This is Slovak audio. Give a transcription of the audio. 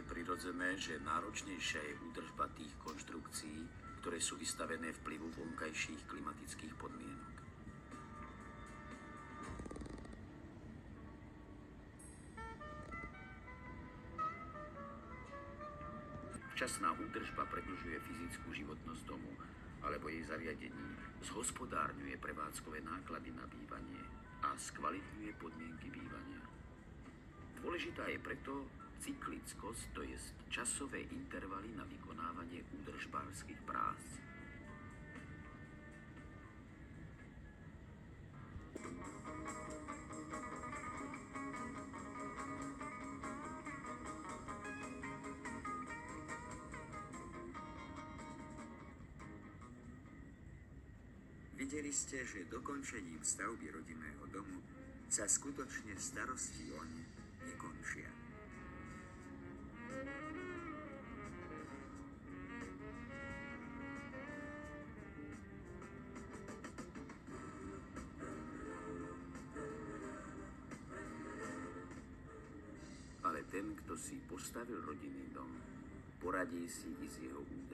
prirodzené, že náročnejšia je údržba tých konštrukcií, ktoré sú vystavené vplyvu vonkajších klimatických podmienok. Včasná údržba predĺžuje fyzickú životnosť domu alebo jej zariadení, zhospodárňuje prevádzkové náklady na bývanie a skvalitňuje podmienky bývania. Dôležitá je preto cyklickosť, to jest časové intervaly na vykonávanie údržbárskych prác. Videli ste, že dokončením stavby rodinného domu sa skutočne starosti oň nekončia. Ale ten, kto si postavil rodinný dom, poradí si i s jeho údržbou.